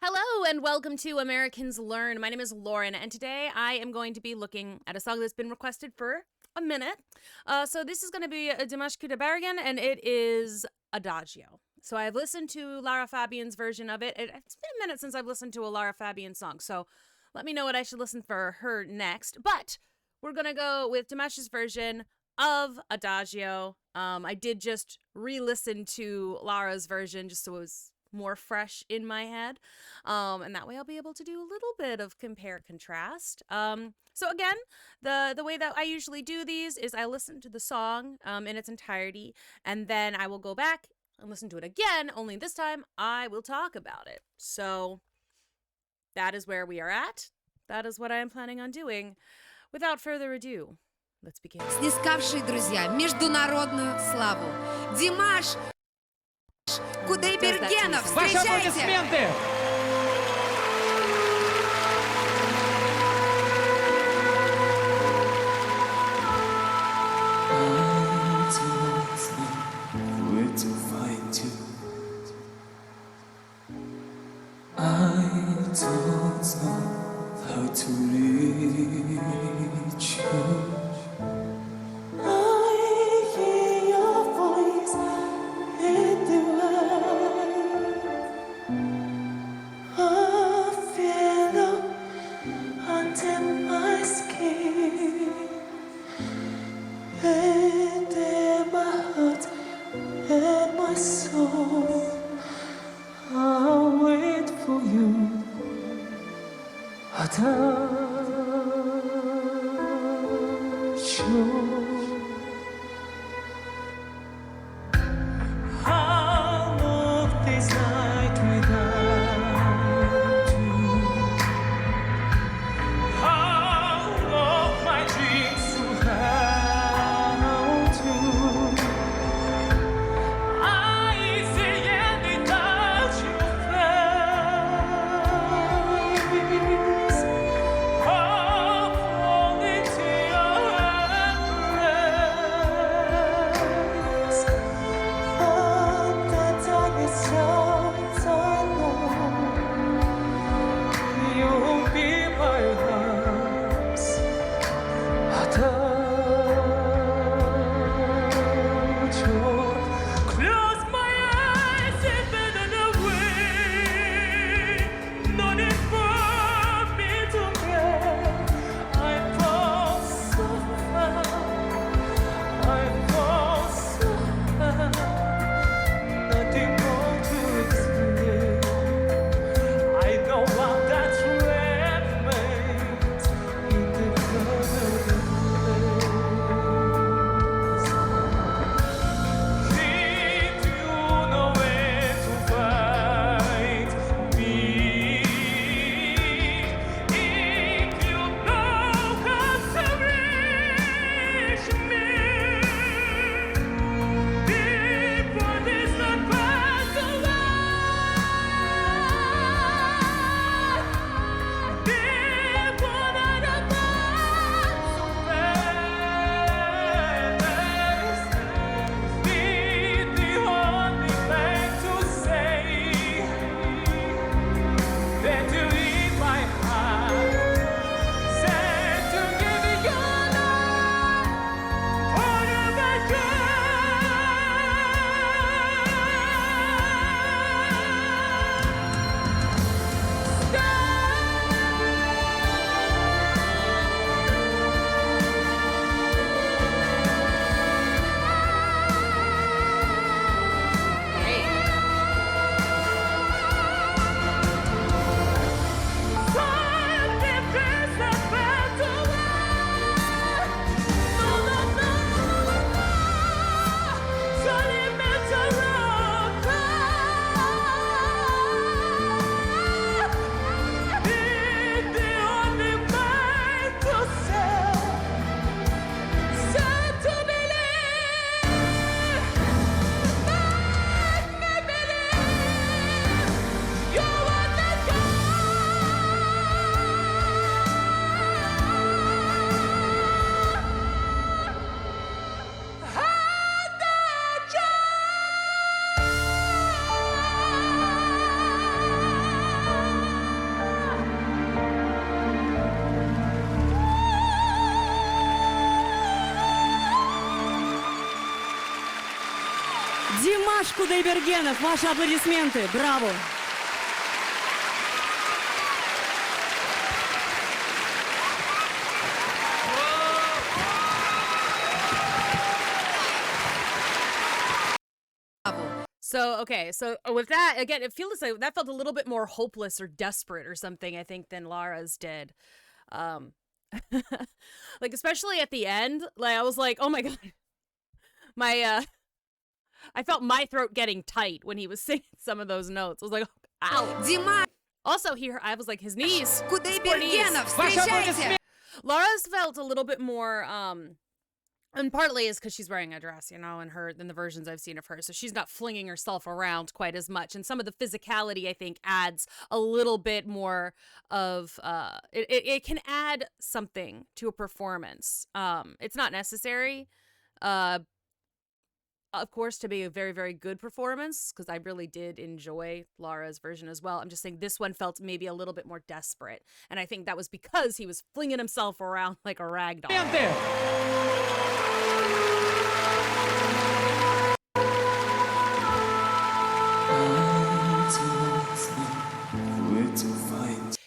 Hello and welcome to Americans Learn. My name is Lauren, and today I am going to be looking at a song that's been requested for a minute. So this is going to be Dimash Qudaibergen, and it is Adagio. So I've listened to Lara Fabian's version of it. It's been a minute since I've listened to a Lara Fabian song, so let me know what I should listen for her next. But we're going to go with Dimash's version of Adagio. I did just re-listen to Lara's version just so it was more fresh in my head, and that way I'll be able to do a little bit of compare contrast. So again, the way that I usually do these is I listen to the song in its entirety, and then I will go back and listen to it again, only this time I will talk about it. So that is where we are at. That is what I am planning on doing. Without further ado, let's begin. Снискавший, друзья, международную славу. Димаш Qudaibergenов, Ваши встречайте! аплодисменты! I don't know how to reach you. I hear your voice in the wild. I feel it under my skin, and in my heart and my soul. I'll wait for you. I'll move this night without you. All of my dreams without you. I see and without your face. Димаш Qudaibergenов, ваши аплодисменты, браво! So, okay, so with that, again, it feels like that felt a little bit more hopeless or desperate or something, I think, than Lara's did. Um, like, especially at the end, like, I was like, oh my God. I felt my throat getting tight when he was singing some of those notes. I was like, ow. Димаш Also, I was like, his knees. Qudaibergenов, встречайте! Lara's felt a little bit more, and partly is because she's wearing a dress, you know, in the versions I've seen of her. So she's not flinging herself around quite as much. And some of the physicality, I think, adds a little bit more of, it can add something to a performance. It's not necessary, of course, to be a very, very good performance, because I really did enjoy Lara's version as well. I'm just saying this one felt maybe a little bit more desperate. And I think that was because he was flinging himself around like a rag doll.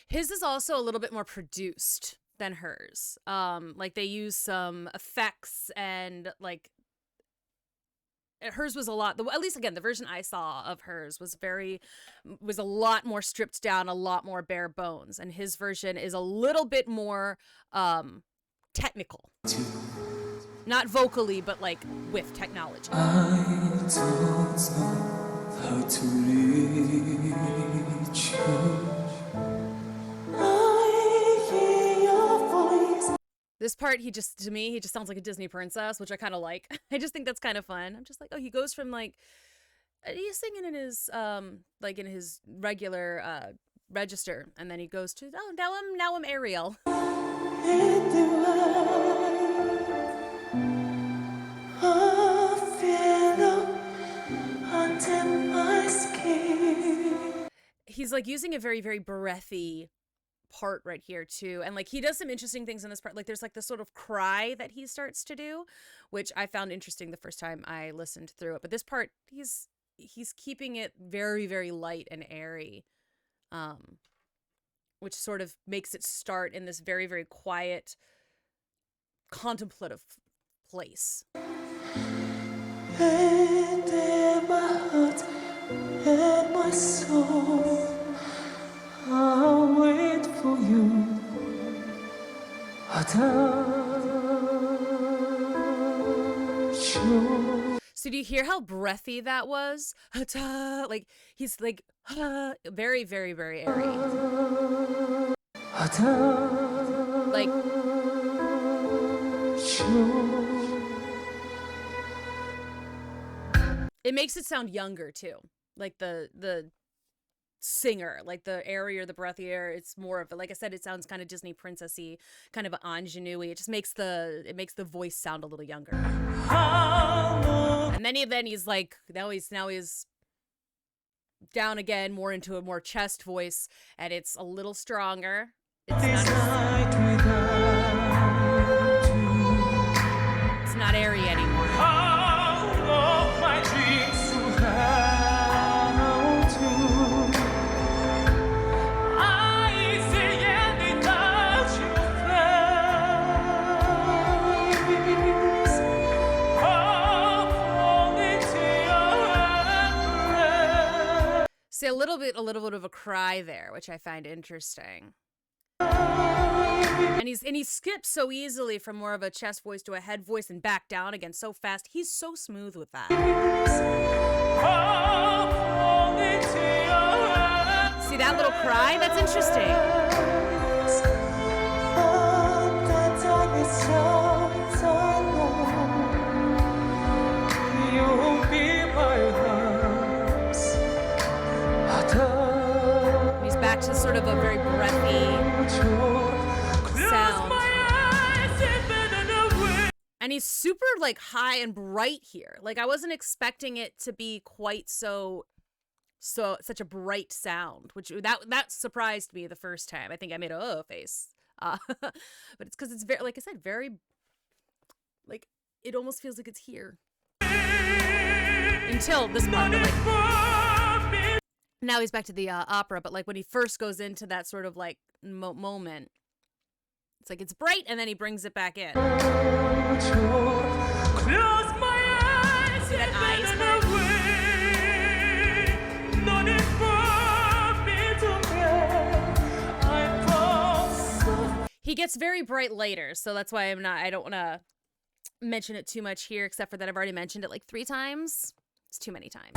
His is also a little bit more produced than hers. Like they use some effects and like hers was a lot, at least again, the version I saw of hers was a lot more stripped down, a lot more bare bones. And his version is a little bit more technical. Not vocally, but like with technology. I don't know how to reach you. I hear your voice. This part, to me, he just sounds like a Disney princess, which I kind of like. I just think that's kind of fun. I'm just like, oh, he goes from like, he's singing in his regular register, and then he goes to, oh, now I'm Ariel. In the I feel under my skin. He's like using a very, very breathy part right here too, and like he does some interesting things in this part. Like there's like this sort of cry that he starts to do, which I found interesting the first time I listened through it. But this part, he's keeping it very, very light and airy, which sort of makes it start in this very, very quiet, contemplative place. And in my heart and my soul, I'll wait for you. Adagio. So do you hear how breathy that was? Like he's like very, very, very airy. Like it makes it sound younger too. Like the singer, like the airier, the breathier, it's more of, like I said, it sounds kind of Disney princessy, kind of ingenue-y. It just makes the voice sound a little younger. And then he's like, now he's down again, more into a more chest voice, and it's a little stronger. It's not airy anymore. See, a little bit of a cry there, which I find interesting. And he skips so easily from more of a chest voice to a head voice and back down again so fast. He's so smooth with that. See that little cry? That's interesting. He's back to sort of a very breathy sound. And he's super like high and bright here. Like I wasn't expecting it to be quite such a bright sound, which that surprised me the first time. I think I made a face. But it's because it's very, like I said, very, like, it almost feels like it's here. until this part. But like, now he's back to the opera, but like when he first goes into that sort of like moment, it's like it's bright, and then he brings it back in. See that eyes part? He gets very bright later, so that's why I don't want to mention it too much here, except for that I've already mentioned it like 3 times. It's too many times.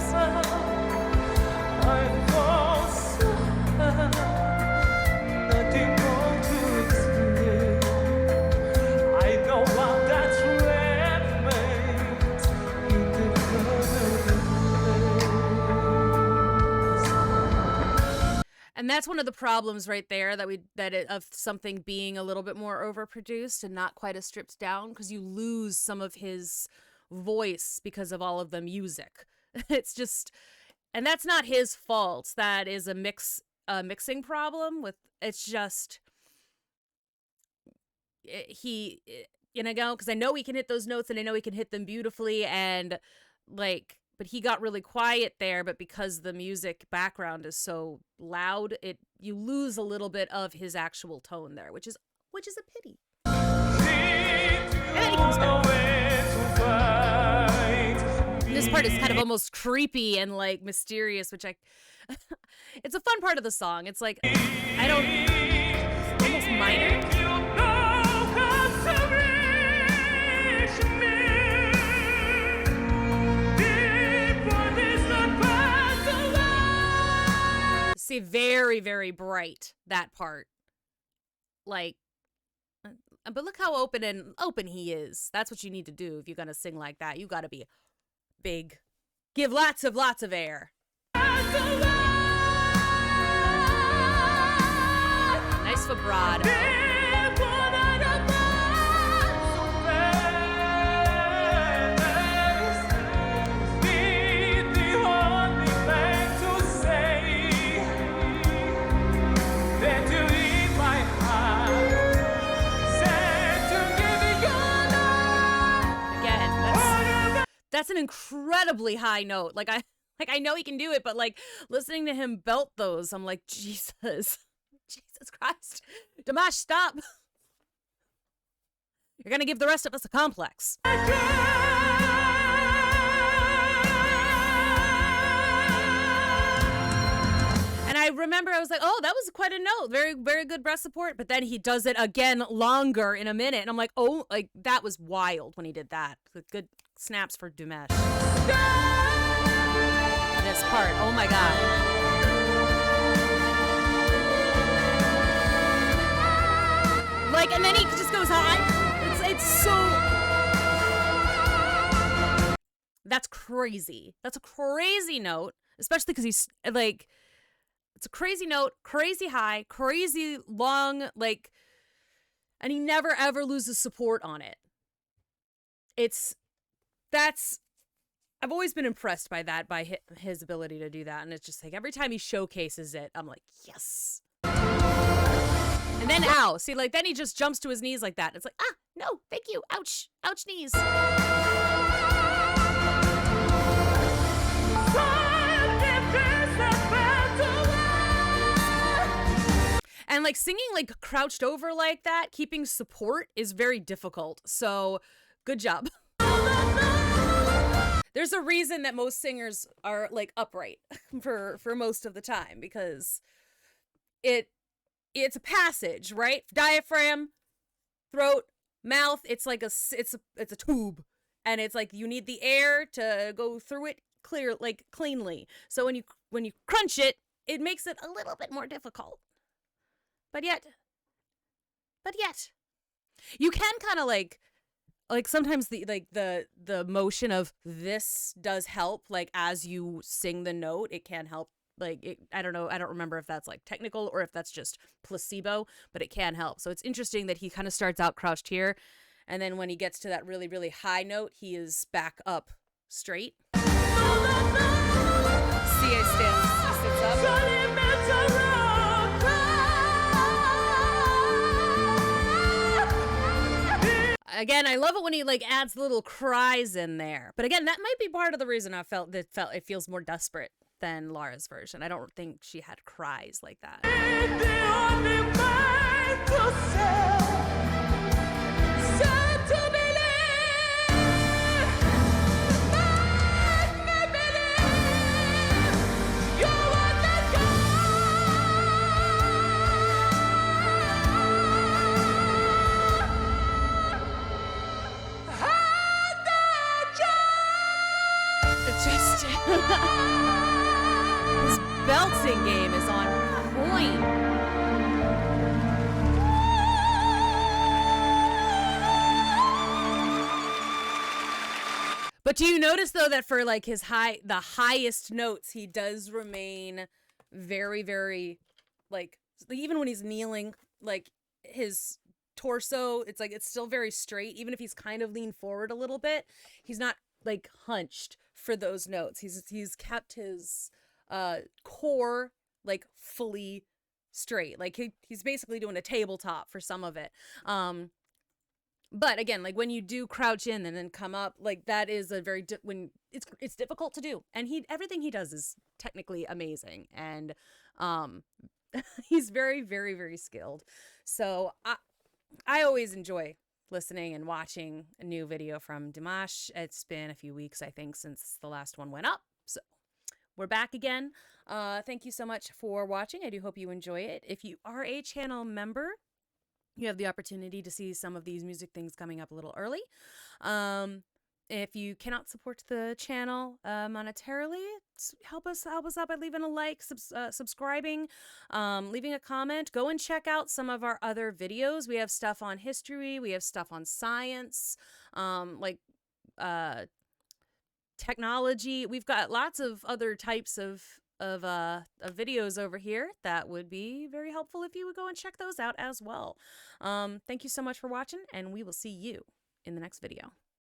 And that's one of the problems right there of something being a little bit more overproduced and not quite as stripped down, because you lose some of his voice because of all of the music. It's just, and that's not his fault. That is a mixing problem with, it's just, because I know he can hit those notes and I know he can hit them beautifully, and like, but he got really quiet there, but because the music background is so loud, you lose a little bit of his actual tone there, which is a pity. And then he comes back. This part is kind of almost creepy and like mysterious, which it's a fun part of the song. It's like, almost minor. See, very, very bright, that part. Like, but look how open he is. That's what you need to do if you're gonna sing like that. You gotta be big. Give lots of air. Nice vibrato. That's an incredibly high note. Like I know he can do it, but like listening to him belt those, I'm like, Jesus Christ. Dimash, stop. You're going to give the rest of us a complex. And I remember I was like, oh, that was quite a note. Very, very good breath support. But then he does it again longer in a minute. And I'm like, oh, like that was wild when he did that. Good snaps for Dimash. This part, oh my God. Like, and then he just goes high. It's so... That's crazy. That's a crazy note, especially because he's like... It's a crazy note, crazy high, crazy long, like... And he never, ever loses support on it. I've always been impressed by that, by his ability to do that. And it's just like, every time he showcases it, I'm like, yes. And then, ow. See, like, then he just jumps to his knees like that. It's like, no, thank you. Ouch. Ouch, knees. And, like, singing, like, crouched over like that, keeping support is very difficult. So, good job. There's a reason that most singers are like upright for most of the time, because it's a passage, right? Diaphragm, throat, mouth. It's like it's a tube, and it's like you need the air to go through it cleanly. So when you crunch it, it makes it a little bit more difficult. But yet, you can kind of like sometimes the motion of this does help, like as you sing the note, it can help. Like, I don't know, I don't remember if that's like technical or if that's just placebo, but it can help. So it's interesting that he kind of starts out crouched here, and then when he gets to that really, really high note, he is back up straight. See, he sits up. Again, I love it when he like adds little cries in there. But again, that might be part of the reason I felt it feels more desperate than Laura's version. I don't think she had cries like that. Just his belting game is on point. But do you notice though that for like the highest notes, he does remain very, very like even when he's kneeling, like his torso, it's like it's still very straight. Even if he's kind of leaned forward a little bit, he's not like hunched for those notes. He's kept his core like fully straight. Like he's basically doing a tabletop for some of it. But again, like when you do crouch in and then come up, like that is a very when it's difficult to do. And everything he does is technically amazing, and he's very, very, very skilled. So I always enjoy listening and watching a new video from Dimash. It's been a few weeks, I think, since the last one went up. So we're back again. Thank you so much for watching. I do hope you enjoy it. If you are a channel member, you have the opportunity to see some of these music things coming up a little early. If you cannot support the channel monetarily, help us out by leaving a like, subscribing, leaving a comment. Go and check out some of our other videos. We have stuff on history. We have stuff on science, technology. We've got lots of other types of videos over here that would be very helpful if you would go and check those out as well. Thank you so much for watching, and we will see you in the next video.